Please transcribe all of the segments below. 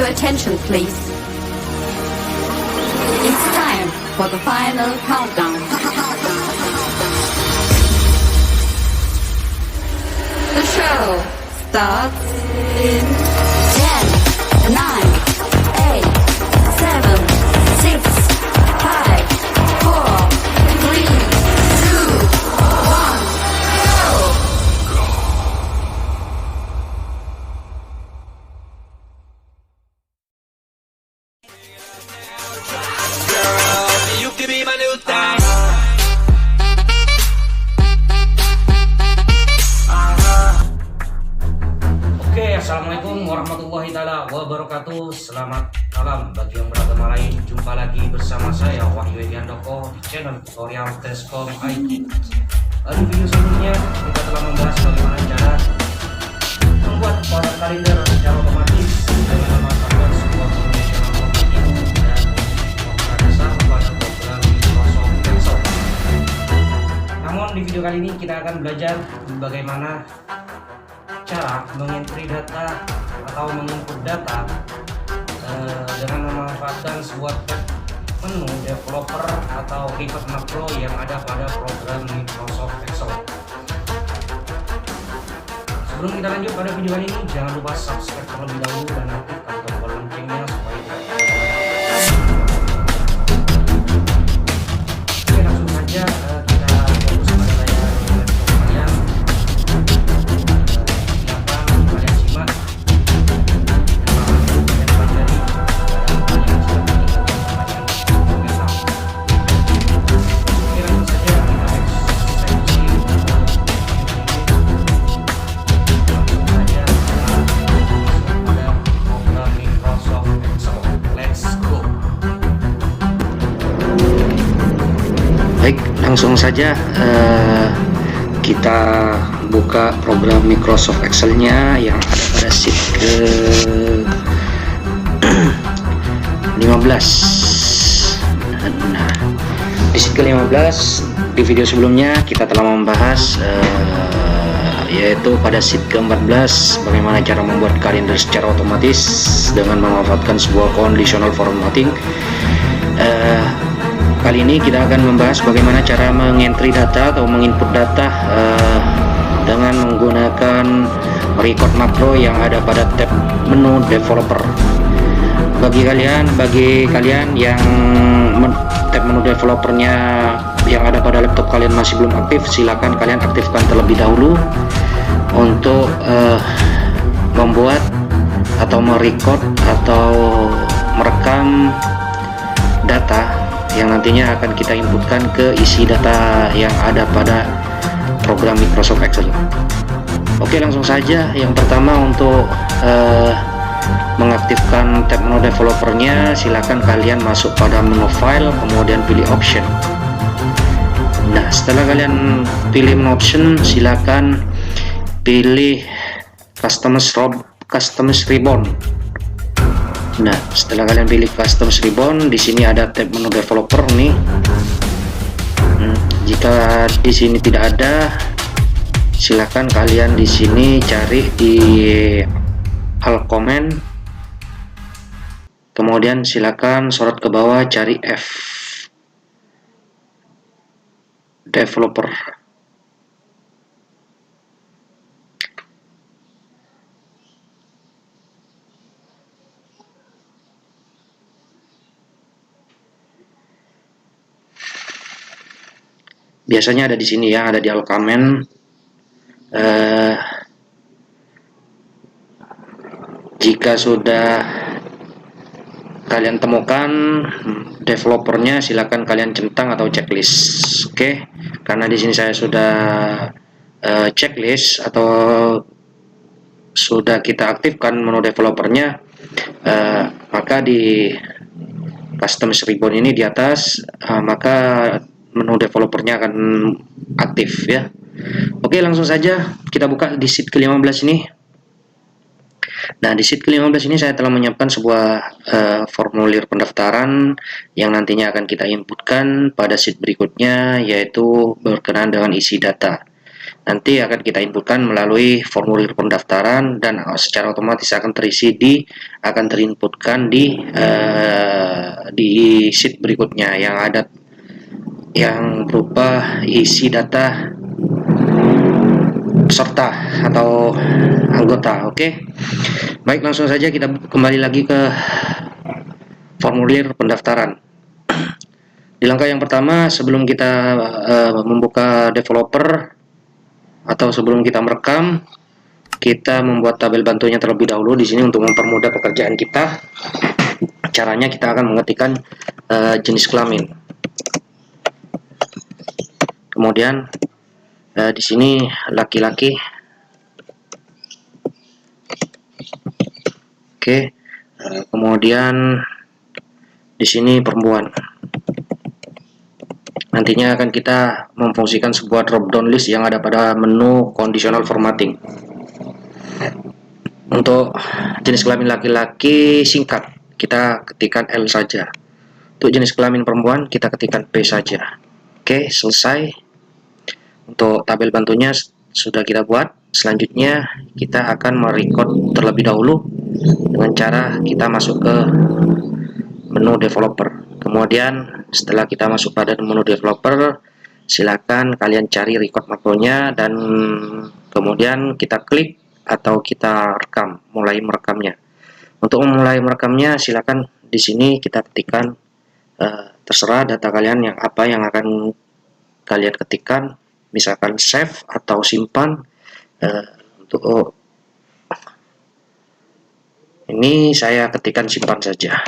Your attention, please. It's time for the final countdown. The show starts in 10, 9, 8, 7, 6, 5, 4, 3, 2, 1, go! You can be my new thing. Oke, assalamualaikum warahmatullahi taala wabarakatuh. Selamat malam bagi yang beragama lain. Jumpa lagi bersama saya Wahyu Ediandoko di channel tutorial Teskom IT. Di video sebelumnya kita telah membahas bagaimana cara membuat pola kalender secara otomatis dengan memanfaatkan sebuah profesional computing dan dasar pada program Microsoft Excel. Namun di video kali ini kita akan belajar bagaimana cara mengentry data atau menginput data dengan memanfaatkan sebuah tab menu developer atau record macro yang ada pada program Microsoft Excel. Sebelum kita lanjut pada video kali ini, jangan lupa subscribe terlebih dahulu dan aktifkan tombol loncengnya supaya tidak ketinggalan. Oke, langsung saja kita fokus pada layar laptop kalian. Baik, langsung saja kita buka program Microsoft Excel-nya yang ada pada sheet ke 15. Nah, di sheet ke 15 di video sebelumnya kita telah membahas yaitu pada sheet ke 14 bagaimana cara membuat kalender secara otomatis dengan memanfaatkan sebuah conditional formatting. Kali ini kita akan membahas bagaimana cara mengentry data atau menginput data dengan menggunakan record macro yang ada pada tab menu developer. Bagi kalian yang tab menu developernya yang ada pada laptop kalian masih belum aktif, silakan kalian aktifkan terlebih dahulu untuk membuat atau merecord atau merekam data yang nantinya akan kita inputkan ke isi data yang ada pada program Microsoft Excel. Oke, langsung saja. Yang pertama untuk mengaktifkan tab menu developernya, silakan kalian masuk pada menu file, kemudian pilih option. Nah, setelah kalian pilih menu option, silakan pilih customize ribbon. Nah, setelah kalian pilih custom ribbon, di sini ada tab menu developer nih. Jika di sini tidak ada, silakan kalian di sini cari di alt command, kemudian silakan sorot ke bawah cari F developer. Biasanya ada di sini ya, ada di alt command. Jika sudah kalian temukan developernya, silakan kalian centang atau checklist. Oke, karena di sini saya sudah checklist atau sudah kita aktifkan menu developernya, maka di custom ribbon ini di atas, maka menu developernya akan aktif ya. Oke, langsung saja kita buka di sheet ke-15 ini. Nah, di sheet ke-15 ini saya telah menyiapkan sebuah formulir pendaftaran yang nantinya akan kita inputkan pada sheet berikutnya, yaitu berkenaan dengan isi data. nanti akan kita inputkan melalui formulir pendaftaran dan secara otomatis akan terinputkan di sheet berikutnya yang berupa isi data peserta atau anggota. Oke. Baik, langsung saja kita kembali lagi ke formulir pendaftaran. Di langkah yang pertama, sebelum kita membuka developer atau sebelum kita merekam, kita membuat tabel bantunya terlebih dahulu di sini untuk mempermudah pekerjaan kita. Caranya kita akan mengetikkan jenis kelamin. Kemudian di sini laki-laki. Oke. Kemudian di sini perempuan. Nantinya akan kita memfungsikan sebuah drop down list yang ada pada menu conditional formatting. Untuk jenis kelamin laki-laki singkat, kita ketikkan L saja. Untuk jenis kelamin perempuan, kita ketikkan P saja. Oke, selesai. Untuk tabel bantunya sudah kita buat. Selanjutnya kita akan merecord terlebih dahulu dengan cara kita masuk ke menu developer. Kemudian setelah kita masuk pada menu developer, silakan kalian cari record makronya dan kemudian kita klik atau kita rekam, mulai merekamnya. Untuk memulai merekamnya, silakan di sini kita ketikkan terserah data kalian yang akan kalian ketikkan, misalkan save atau simpan. Untuk ini saya ketikkan simpan saja.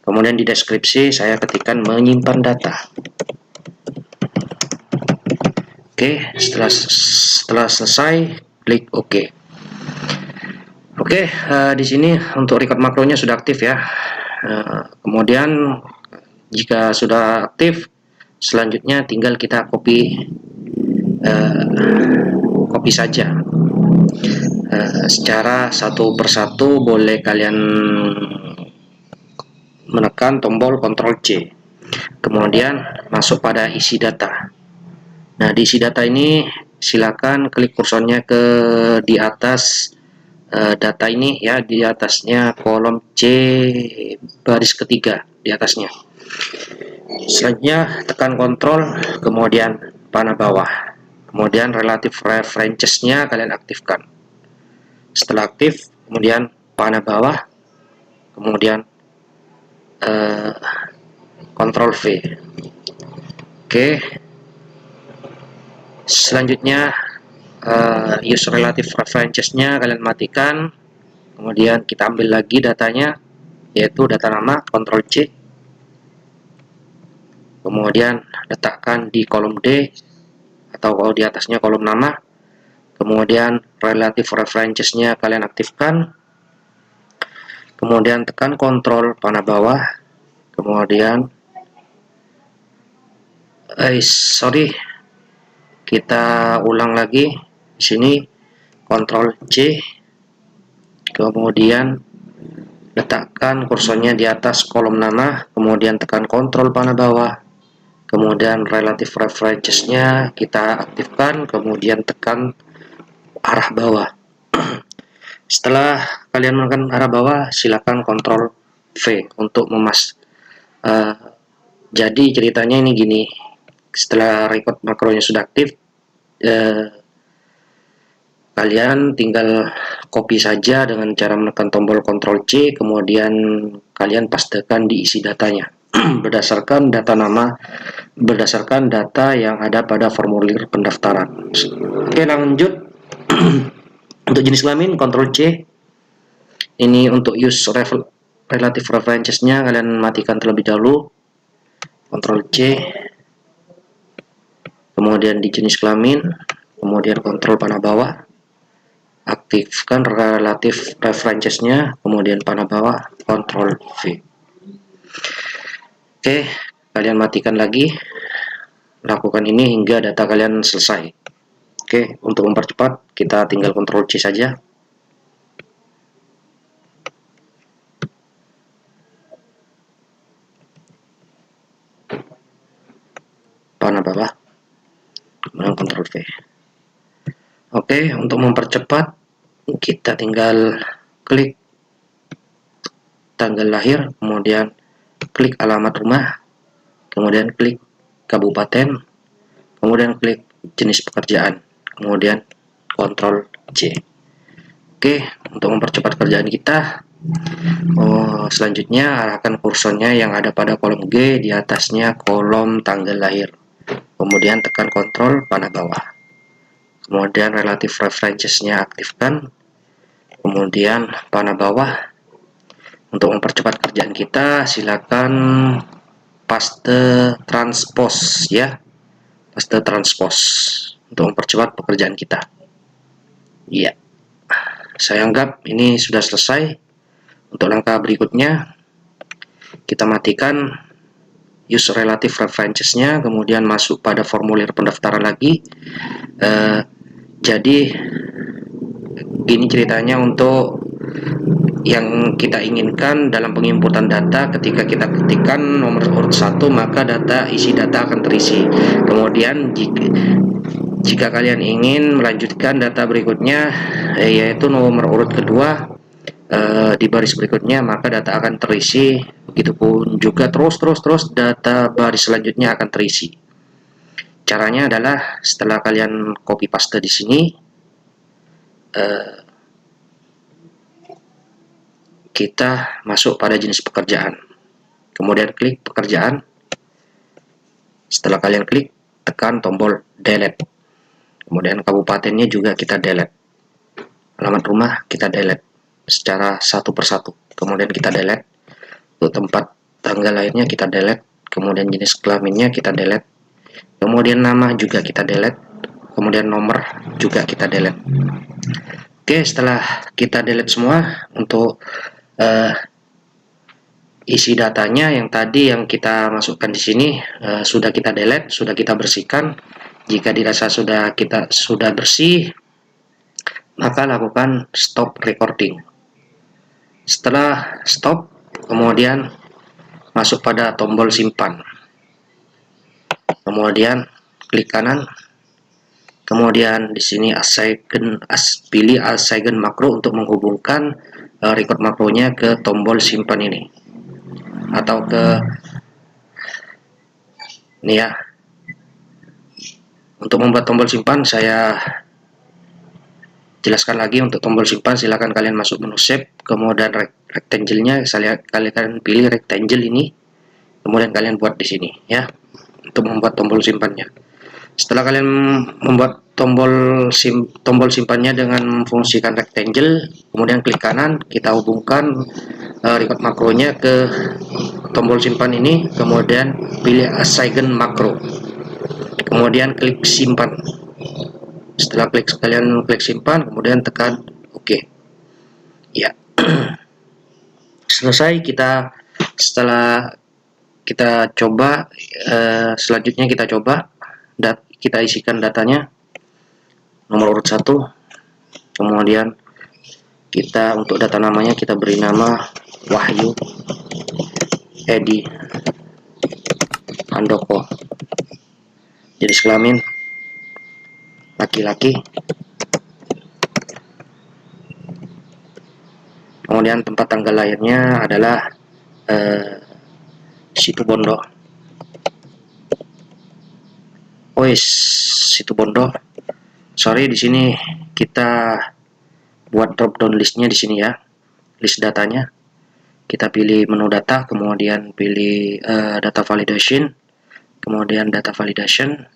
Kemudian di deskripsi saya ketikkan menyimpan data. Oke, setelah selesai klik OK. Oke, di sini untuk record makronya sudah aktif ya. Kemudian jika sudah aktif, selanjutnya tinggal kita copy saja. Secara satu persatu boleh kalian menekan tombol Ctrl C, kemudian masuk pada isi data. Nah, di isi data ini silakan klik kursornya ke di atas data ini ya, di atasnya kolom C baris ketiga di atasnya. Selanjutnya tekan Ctrl, kemudian panah bawah, kemudian relative references-nya kalian aktifkan. Setelah aktif, kemudian panah bawah, kemudian Ctrl V. Oke. Selanjutnya use relative references-nya kalian matikan. Kemudian kita ambil lagi datanya, yaitu data nama, Ctrl C. Kemudian letakkan di kolom D atau kalau di atasnya kolom nama. Kemudian relative references-nya kalian aktifkan. Kemudian tekan Ctrl panah bawah, kemudian kita ulang lagi di sini, Ctrl C, kemudian letakkan kursornya di atas kolom nama, kemudian tekan Ctrl panah bawah, kemudian relative references-nya kita aktifkan, kemudian tekan arah bawah. Setelah kalian menekan arah bawah, silakan Ctrl V untuk jadi ceritanya ini gini, setelah record makronya sudah aktif, kalian tinggal copy saja dengan cara menekan tombol Ctrl C, kemudian kalian pastekan di isi datanya berdasarkan data nama, berdasarkan data yang ada pada formulir pendaftaran. Oke, lanjut. Untuk jenis kelamin Ctrl C. Ini untuk use relative references-nya kalian matikan terlebih dahulu, Ctrl C. Kemudian di jenis kelamin, kemudian Ctrl panah bawah, aktifkan relative references-nya, kemudian panah bawah, Ctrl V. Oke, kalian matikan lagi. Lakukan ini hingga data kalian selesai. Oke, untuk mempercepat kita tinggal Ctrl C saja. Panah bawah, kemudian Ctrl V. Oke, untuk mempercepat kita tinggal klik tanggal lahir, kemudian klik alamat rumah, kemudian klik kabupaten, kemudian klik jenis pekerjaan, kemudian Ctrl C. Oke, untuk mempercepat kerjaan kita, selanjutnya arahkan kursornya yang ada pada kolom G, di atasnya kolom tanggal lahir, kemudian tekan Ctrl panah bawah, kemudian relative references-nya aktifkan, kemudian panah bawah. Untuk mempercepat kerjaan kita, silakan paste transpose ya, paste transpose untuk mempercepat pekerjaan kita. Iya, saya anggap ini sudah selesai. Untuk langkah berikutnya, kita matikan use relative references-nya, kemudian masuk pada formulir pendaftaran lagi. Jadi gini ceritanya untuk yang kita inginkan dalam penginputan data. Ketika kita ketikkan nomor urut 1, maka isi data akan terisi. Kemudian jika kalian ingin melanjutkan data berikutnya, yaitu nomor urut kedua, di baris berikutnya, maka data akan terisi. Begitupun juga terus data baris selanjutnya akan terisi. Caranya adalah setelah kalian copy paste di sini, kita masuk pada jenis pekerjaan, kemudian klik pekerjaan. Setelah kalian klik, tekan tombol delete, kemudian kabupatennya juga kita delete, alamat rumah kita delete secara satu persatu, kemudian kita delete. Untuk tempat tanggal lahirnya kita delete, kemudian jenis kelaminnya kita delete, kemudian nama juga kita delete, kemudian nomor juga kita delete. Oke, setelah kita delete semua, untuk isi datanya yang tadi yang kita masukkan di sini sudah kita delete, sudah kita bersihkan. Jika dirasa sudah bersih, maka lakukan stop recording. Setelah stop, kemudian masuk pada tombol simpan, kemudian klik kanan, kemudian di sini pilih assign makro untuk menghubungkan record makronya ke tombol simpan ini, atau ke ini ya. Untuk membuat tombol simpan, saya jelaskan lagi. Untuk tombol simpan, silakan kalian masuk menu shape, kemudian rectangle-nya kalian pilih rectangle ini, kemudian kalian buat di sini ya, untuk membuat tombol simpannya. Setelah kalian membuat tombol simpannya dengan memfungsikan rectangle, kemudian klik kanan, kita hubungkan record makronya ke tombol simpan ini, kemudian pilih assign makro, kemudian klik simpan. Setelah kalian klik simpan, kemudian tekan OK. Ya, selesai. Setelah kita coba, selanjutnya kita coba kita isikan datanya, nomor urut 1, kemudian kita untuk data namanya kita beri nama Wahyu Edi Handoko, jenis kelamin laki-laki, kemudian tempat tanggal lahirnya adalah Situbondo. Situbondo. Sorry, di sini kita buat drop down listnya di sini ya, list datanya. Kita pilih menu data, kemudian pilih data validation, kemudian data validation,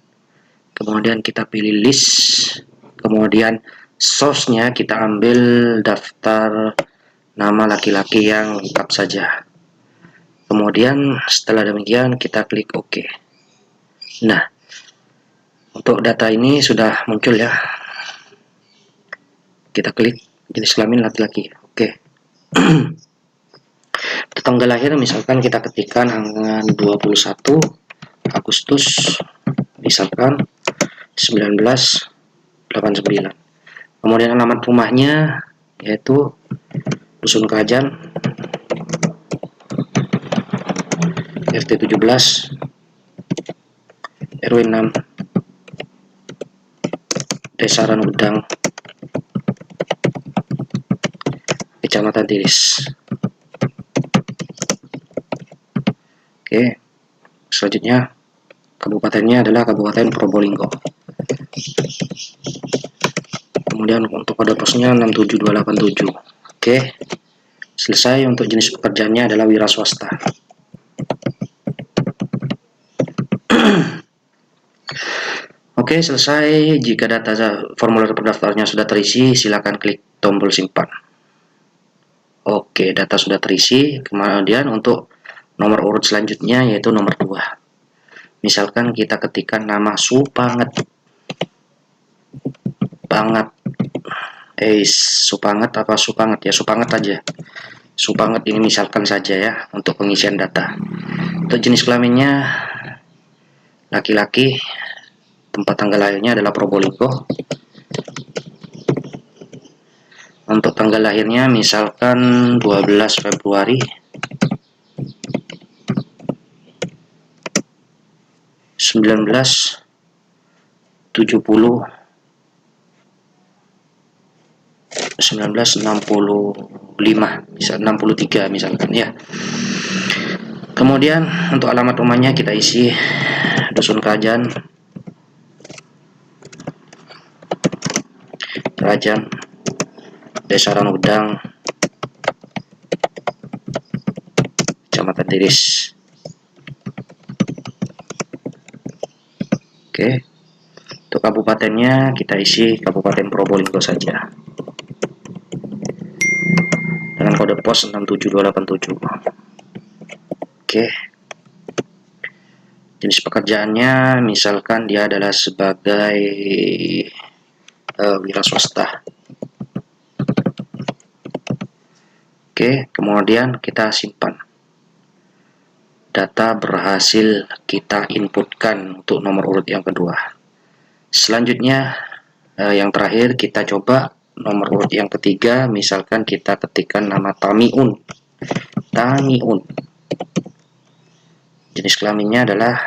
kemudian kita pilih list, kemudian source-nya kita ambil daftar nama laki-laki yang lengkap saja. Kemudian setelah demikian kita klik OK. Nah, untuk data ini sudah muncul ya. Kita klik jenis kelamin laki-laki. Oke. Tanggal lahir misalkan kita ketikkan tanggal 21 Agustus misalkan 1989. Kemudian alamat rumahnya yaitu Dusun Kerajaan, RT 17, RW 6, Desa Ranudang, Kecamatan Tiris. Oke, selanjutnya kabupatennya adalah Kabupaten Probolinggo. Kemudian untuk kode posnya 67287. Oke, selesai. Untuk jenis pekerjaannya adalah wira swasta. Oke, selesai. Jika data formulir pendaftarannya sudah terisi, silakan klik tombol simpan. Oke, data sudah terisi. Kemudian untuk nomor urut selanjutnya yaitu nomor 2. Misalkan kita ketikkan nama Supanget. Supanget apa Supanget ya, Supanget aja. Supanget ini misalkan saja ya untuk pengisian data. Untuk jenis kelaminnya laki-laki, tempat tanggal lahirnya adalah Probolinggo. Untuk tanggal lahirnya misalkan 12 Februari 1965, bisa 63 misalkan ya. Kemudian untuk alamat rumahnya kita isi Dusun Kerajaan, Desa Ranudang, Kecamatan Tiris. Oke, untuk kabupatennya kita isi Kabupaten Probolinggo saja dengan kode pos 67287. Oke, jenis pekerjaannya misalkan dia adalah sebagai wira swasta. Oke, kemudian kita simpan. Data berhasil kita inputkan untuk nomor urut yang kedua. Selanjutnya yang terakhir kita coba nomor urut yang ketiga. Misalkan kita ketikkan nama Tamiun. Jenis kelaminnya adalah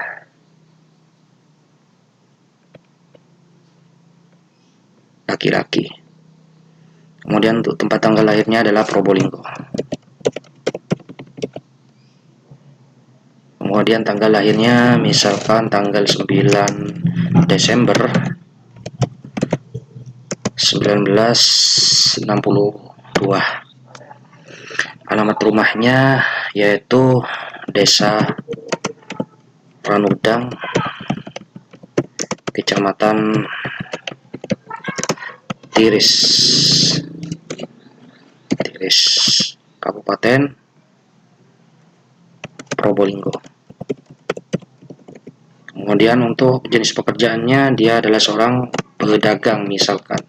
laki-laki. Kemudian untuk tempat tanggal lahirnya adalah Probolinggo. Kemudian tanggal lahirnya misalkan tanggal 9 Desember 1962. Alamat rumahnya yaitu Desa Ranudang, Kecamatan Tiris, Kabupaten Probolinggo. Kemudian untuk jenis pekerjaannya dia adalah seorang pedagang misalkan.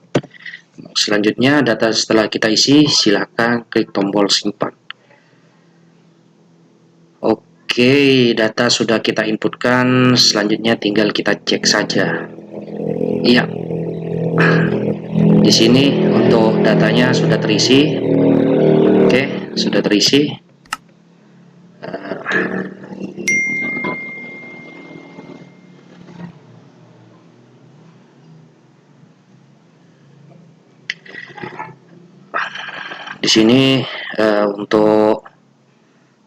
Selanjutnya data setelah kita isi silakan klik tombol simpan. Oke, data sudah kita inputkan. Selanjutnya tinggal kita cek saja. Iya. Di sini untuk datanya sudah terisi. Oke, sudah terisi. Di sini untuk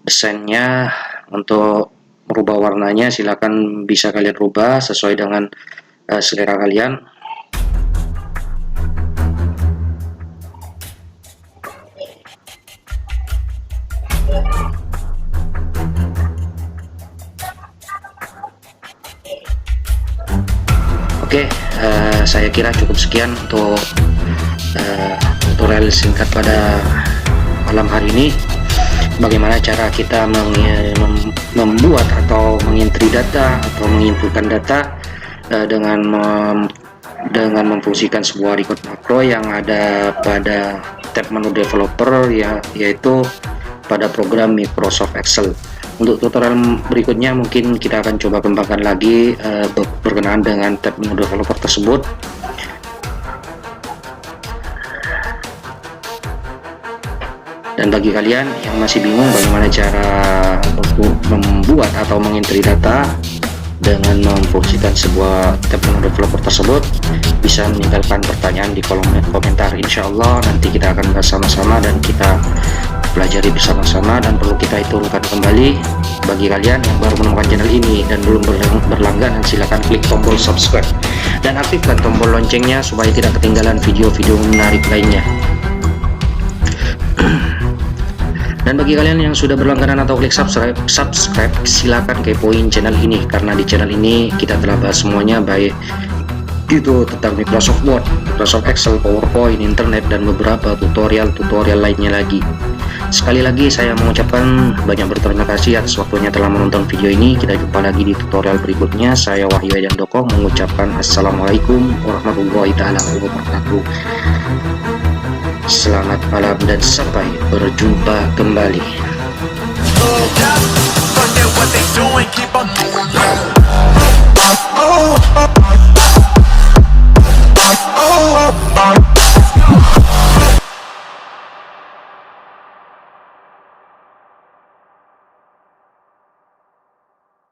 desainnya, untuk merubah warnanya silakan bisa kalian rubah sesuai dengan selera kalian. Oke, saya kira cukup sekian untuk tutorial singkat pada malam hari ini. Bagaimana cara kita membuat atau mengintri data atau menginputkan data dengan memfungsikan sebuah record makro yang ada pada tab menu developer yaitu pada program Microsoft Excel. Untuk tutorial berikutnya mungkin kita akan coba kembangkan lagi berkenaan dengan tab menu developer tersebut. Dan bagi kalian yang masih bingung bagaimana cara membuat atau mengintri data dengan memfungsikan sebuah tab developer tersebut, bisa meninggalkan pertanyaan di kolom komentar. Insya Allah nanti kita akan bahas sama-sama dan kita pelajari bersama-sama, dan perlu kita turunkan kembali. Bagi kalian yang baru menemukan channel ini dan belum berlangganan, silahkan klik tombol subscribe dan aktifkan tombol loncengnya supaya tidak ketinggalan video-video menarik lainnya. Dan bagi kalian yang sudah berlangganan atau klik subscribe, silakan kepoin channel ini, karena di channel ini kita telah bahas semuanya, baik itu tentang Microsoft Word, Microsoft Excel, PowerPoint, internet, dan beberapa tutorial lainnya lagi. Sekali lagi saya mengucapkan banyak berterima kasih atas waktunya telah menonton video ini. Kita jumpa lagi di tutorial berikutnya. Saya Wahyu Ediandoko mengucapkan assalamualaikum warahmatullahi wabarakatuh. Selamat malam dan sampai berjumpa kembali. Forget what they doing,